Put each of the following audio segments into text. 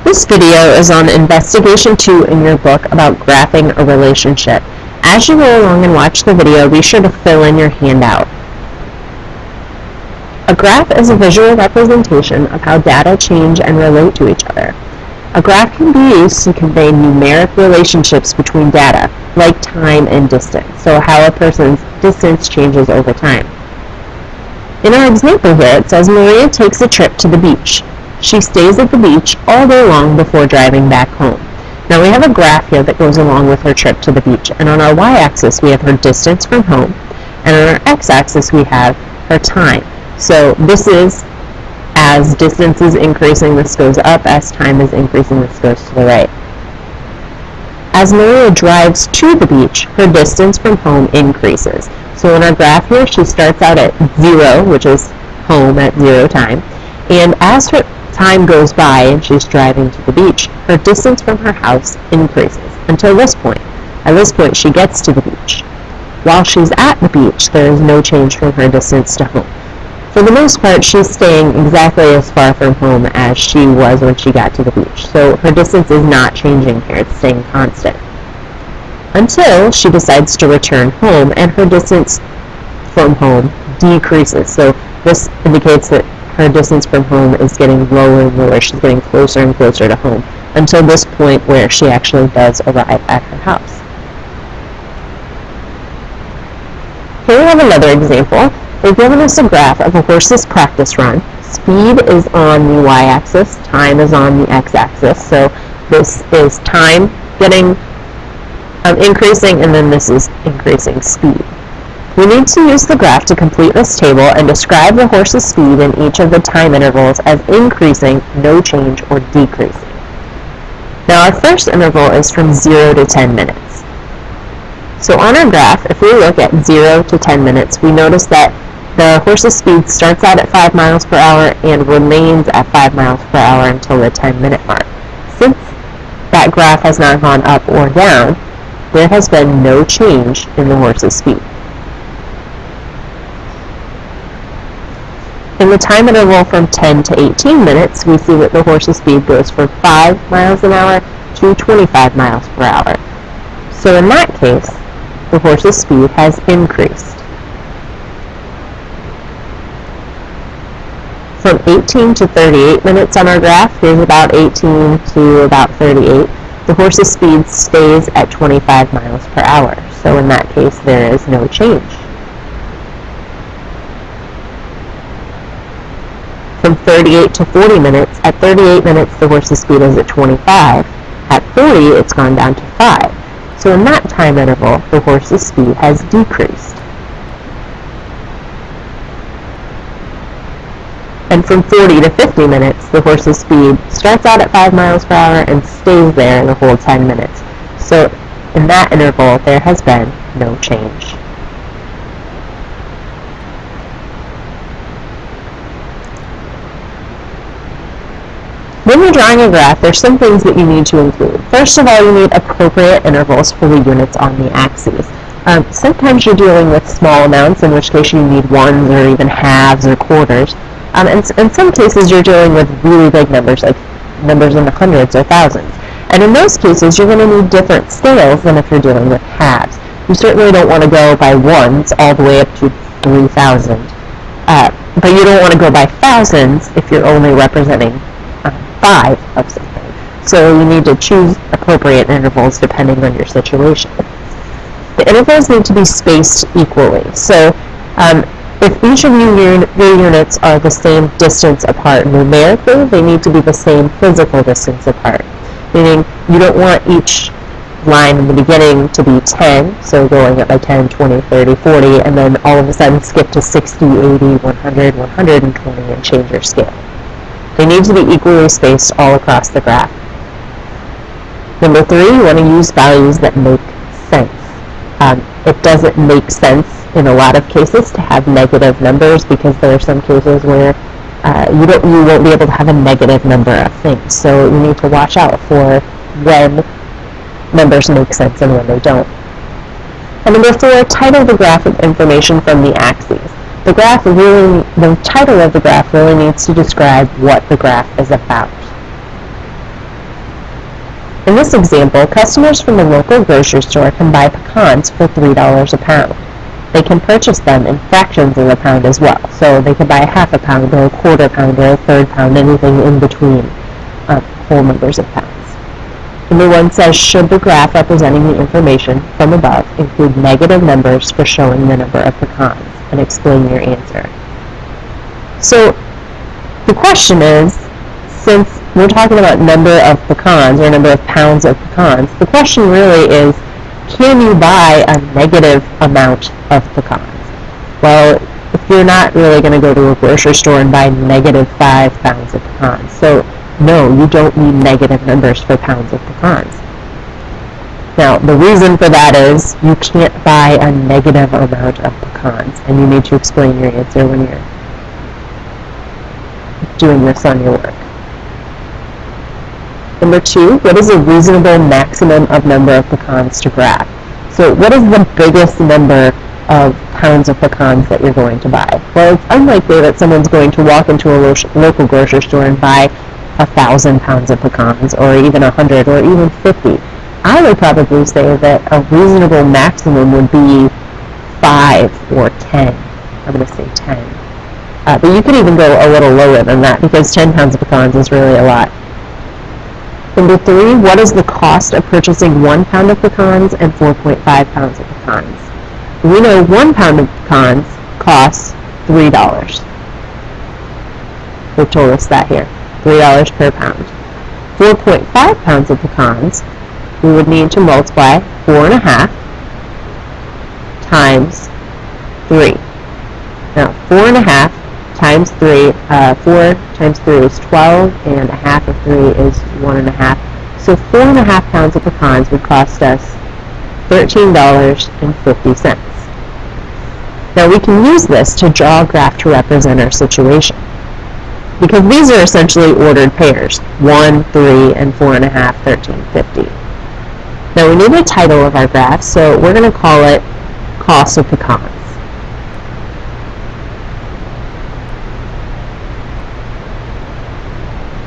This video is on Investigation 2 in your book about graphing a relationship. As you go along and watch the video, be sure to fill in your handout. A graph is a visual representation of how data change and relate to each other. A graph can be used to convey numeric relationships between data, like time and distance, so how a person's distance changes over time. In our example here, it says Maria takes a trip to the beach. She stays at the beach all day long before driving back home. Now we have a graph here that goes along with her trip to the beach, and on our y-axis we have her distance from home, and on our x-axis we have her time. So this is, as distance is increasing, this goes up. As time is increasing, this goes to the right. As Maria drives to the beach, her distance from home increases. So in our graph here, she starts out at 0, which is home at 0 time, and as her time goes by and she's driving to the beach, her distance from her house increases until this point. At this point, she gets to the beach. While she's at the beach, there is no change from her distance to home. For the most part, she's staying exactly as far from home as she was when she got to the beach. So her distance is not changing here, it's staying constant. Until she decides to return home and her distance from home decreases. So this indicates that her distance from home is getting lower and lower. She's getting closer and closer to home until this point where she actually does arrive at her house. Here we have another example. They've given us a graph of a horse's practice run. Speed is on the y-axis, time is on the x-axis. So this is time getting increasing, and then this is increasing speed. We need to use the graph to complete this table and describe the horse's speed in each of the time intervals as increasing, no change, or decreasing. Now our first interval is from 0 to 10 minutes. So on our graph, if we look at 0 to 10 minutes, we notice that the horse's speed starts out at 5 miles per hour and remains at 5 miles per hour until the 10-minute mark. Since that graph has not gone up or down, there has been no change in the horse's speed. In the time interval from 10 to 18 minutes, we see that the horse's speed goes from 5 miles an hour to 25 miles per hour. So in that case, the horse's speed has increased. From 18 to 38 minutes on our graph, here's about 18 to about 38, the horse's speed stays at 25 miles per hour. So in that case, there is no change. From 38 to 40 minutes, at 38 minutes the horse's speed is at 25. At 40 it's gone down to 5. So in that time interval the horse's speed has decreased. And from 40 to 50 minutes the horse's speed starts out at 5 miles per hour and stays there the whole 10 minutes. So in that interval there has been no change. When you're drawing a graph, there's some things that you need to include. First of all, you need appropriate intervals for the units on the axes. Sometimes you're dealing with small amounts, in which case you need ones or even halves or quarters. And in some cases, you're dealing with really big numbers, like numbers in the hundreds or thousands. And in those cases, you're going to need different scales than if you're dealing with halves. You certainly don't want to go by ones all the way up to 3,000. But you don't want to go by thousands if you're only representing 5 of something. So you need to choose appropriate intervals depending on your situation. The intervals need to be spaced equally. So if each of your units are the same distance apart numerically, they need to be the same physical distance apart. Meaning you don't want each line in the beginning to be 10, so going up by 10, 20, 30, 40, and then all of a sudden skip to 60, 80, 100, 120 and change your scale. They need to be equally spaced all across the graph. Number 3, you want to use values that make sense. It doesn't make sense in a lot of cases to have negative numbers because there are some cases where you won't be able to have a negative number of things. So you need to watch out for when numbers make sense and when they don't. And number 4, title the graph with information from the axes. The title of the graph really needs to describe what the graph is about. In this example, customers from a local grocery store can buy pecans for $3 a pound. They can purchase them in fractions of a pound as well. So they could buy a half a pound or a quarter pound or a third pound, anything in between whole numbers of pounds. Number 1 says, should the graph representing the information from above include negative numbers for showing the number of pecans? And explain your answer. So the question is, since we're talking about number of pecans or number of pounds of pecans, the question really is, can you buy a negative amount of pecans? Well, if you're not really going to go to a grocery store and buy negative 5 pounds of pecans. So no, you don't need negative numbers for pounds of pecans. Now, the reason for that is you can't buy a negative amount of pecans, and you need to explain your answer when you're doing this on your work. Number 2, what is a reasonable maximum of number of pecans to graph? So what is the biggest number of pounds of pecans that you're going to buy? Well, it's unlikely that someone's going to walk into a local grocery store and buy 1,000 pounds of pecans, or even 100, or even 50. I would probably say that a reasonable maximum would be 5 or 10. I'm going to say 10. But you could even go a little lower than that, because 10 pounds of pecans is really a lot. Number 3, what is the cost of purchasing 1 pound of pecans and 4.5 pounds of pecans? We know 1 pound of pecans costs $3. They've told us that here. $3 per pound. 4.5 pounds of pecans, we would need to multiply 4.5 times 3. Now, 4.5 times 3, 4 times 3 is 12, and a half of 3 is 1.5. So 4.5 pounds of pecans would cost us $13.50. Now, we can use this to draw a graph to represent our situation, because these are essentially ordered pairs, 1, 3, and 4.5, $13.50. Now we need a title of our graph, so we're going to call it cost of pecans.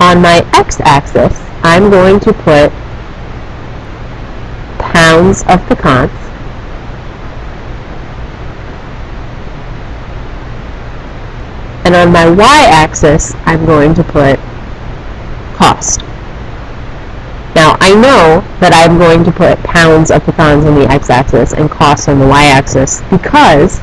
On my x-axis, I'm going to put pounds of pecans, and on my y-axis, I'm going to put cost. Now, I know that I'm going to put pounds of pecans on the x-axis and cost on the y-axis because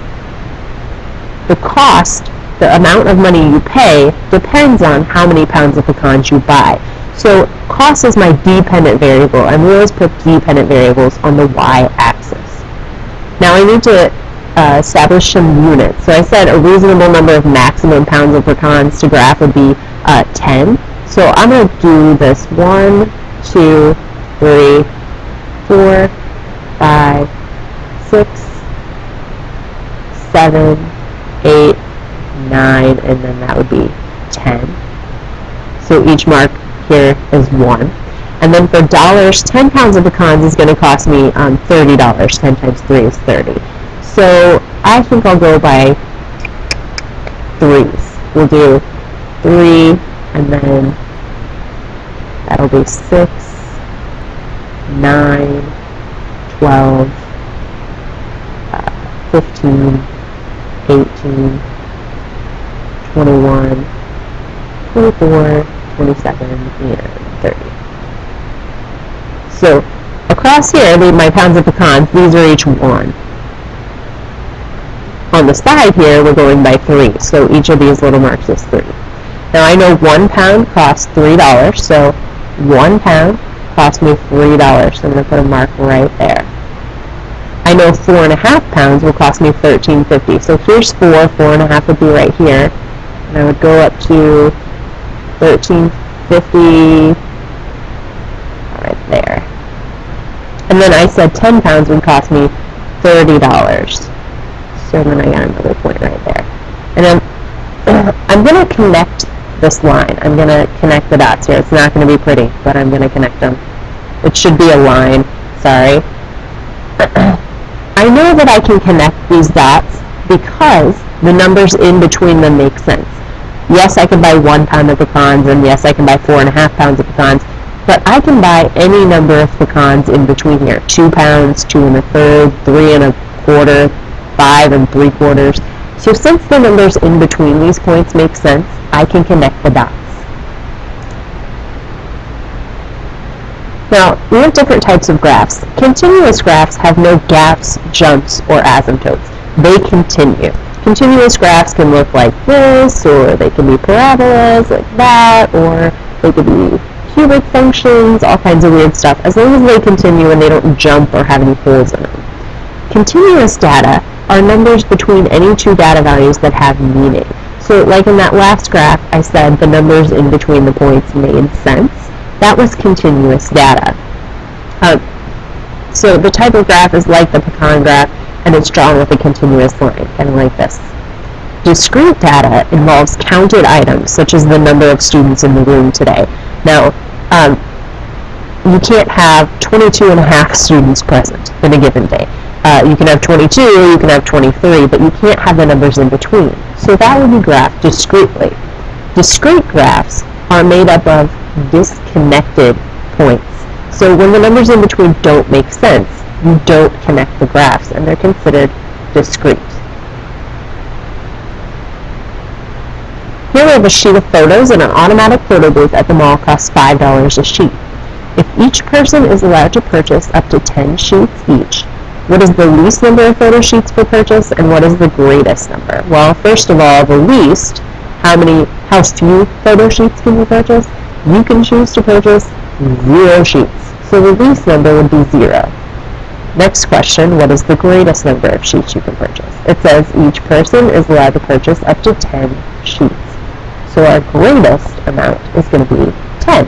the cost, the amount of money you pay, depends on how many pounds of pecans you buy. So cost is my dependent variable, and we always put dependent variables on the y-axis. Now I need to establish some units. So I said a reasonable number of maximum pounds of pecans to graph would be 10. So I'm going to do this 1, 2, 3, 4, 5, 6, 7, 8, 9, and then that would be 10. So each mark here is 1. And then for dollars, 10 pounds of pecans is going to cost me $30. 10 times 3 is 30. So I think I'll go by 3s. We'll do 3, and then that'll be 6, 9, 12, 15, 18, 21, 24, 27, and 30. So across here, my pounds of pecans, these are each 1. On the side here, we're going by 3, so each of these little marks is 3. Now I know 1 pound costs $3, so 1 pound cost me $3, so I'm going to put a mark right there. I know 4.5 pounds will cost me $13.50, so here's 4, 4.5 would be right here, and I would go up to $13.50 right there. And then I said 10 pounds would cost me $30. So then I got another point right there. And then I'm going to connect this line. I'm going to connect the dots here. It's not going to be pretty, but I'm going to connect them. It should be a line. Sorry. I know that I can connect these dots because the numbers in between them make sense. Yes, I can buy 1 pound of pecans, and yes, I can buy 4.5 pounds of pecans, But I can buy any number of pecans in between here. 2 pounds, 2 1/3, 3 1/4, 5 3/4. So since the numbers in between these points make sense, I can connect the dots. Now, we have different types of graphs. Continuous graphs have no gaps, jumps, or asymptotes. They continue. Continuous graphs can look like this, or they can be parabolas like that, or they could be cubic functions, all kinds of weird stuff, as long as they continue and they don't jump or have any holes in them. Continuous data are numbers between any two data values that have meaning. So like in that last graph, I said the numbers in between the points made sense. That was continuous data. So the type of graph is like the pecan graph, and it's drawn with a continuous line, kind of like this. Discrete data involves counted items, such as the number of students in the room today. Now, you can't have 22.5 students present in a given day. You can have 22, you can have 23, but you can't have the numbers in between. So that would be graphed discretely. Discrete graphs are made up of disconnected points. So when the numbers in between don't make sense, you don't connect the graphs, and they're considered discrete. Here we have a sheet of photos, and an automatic photo booth at the mall costs $5 a sheet. If each person is allowed to purchase up to 10 sheets each, what is the least number of photo sheets per purchase, and what is the greatest number? Well, first of all, the least, how few photo sheets can you purchase? You can choose to purchase 0 sheets. So the least number would be 0. Next question, what is the greatest number of sheets you can purchase? It says each person is allowed to purchase up to 10 sheets. So our greatest amount is going to be 10.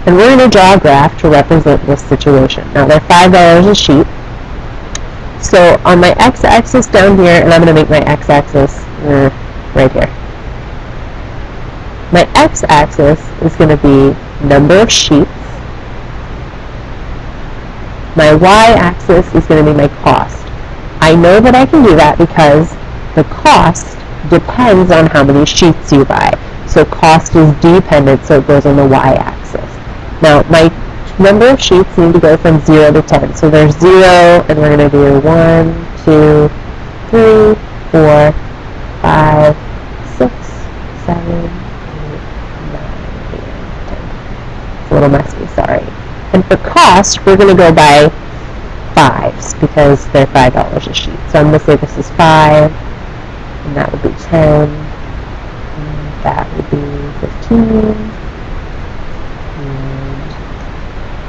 And we're going to draw a graph to represent this situation. Now they're $5 a sheet. So on my x-axis down here, and I'm going to make my x-axis right here. My x-axis is going to be number of sheets. My y-axis is going to be my cost. I know that I can do that because the cost depends on how many sheets you buy. So cost is dependent, so it goes on the y-axis. Now, my number of sheets need to go from 0 to 10. So there's 0, and we're going to do 1, 2, 3, 4, 5, 6, 7, 8, 9, 10. It's a little messy, sorry. And for cost, we're going to go by 5s because they're $5 a sheet. So I'm going to say this is 5, and that would be 10, and that would be 15, and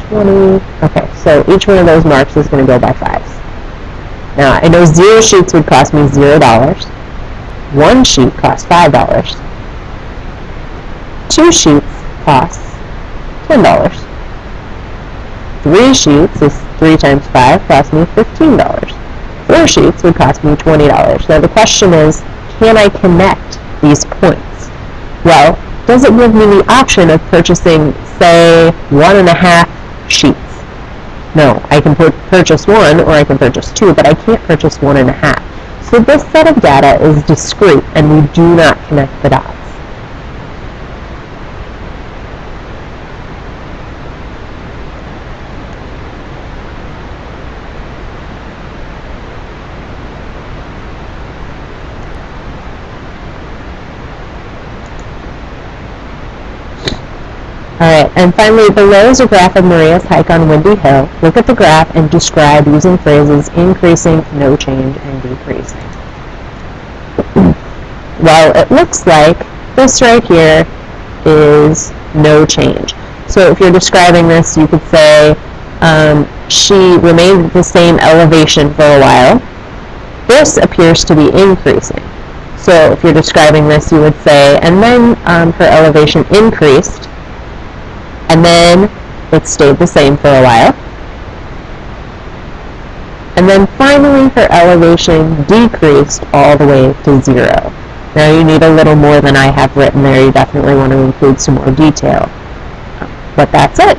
20. Okay, so each one of those marks is going to go by 5s. Now, I know 0 sheets would cost me $0. 1 sheet costs $5. 2 sheets costs $10. 3 sheets is 3 times 5, cost me $15. 4 sheets would cost me $20. Now the question is, can I connect these points? Well, does it give me the option of purchasing, say, 1.5 sheets? No, I can purchase 1 or I can purchase 2, but I can't purchase 1.5. So this set of data is discrete, and we do not connect the dots. Alright, and finally, below is a graph of Maria's hike on Windy Hill. Look at the graph and describe using phrases increasing, no change, and decreasing. Well, it looks like this right here is no change. So if you're describing this, you could say she remained at the same elevation for a while. This appears to be increasing. So if you're describing this, you would say, and then her elevation increased, and then it stayed the same for a while. And then finally her elevation decreased all the way to 0. Now you need a little more than I have written there. You definitely want to include some more detail. But that's it.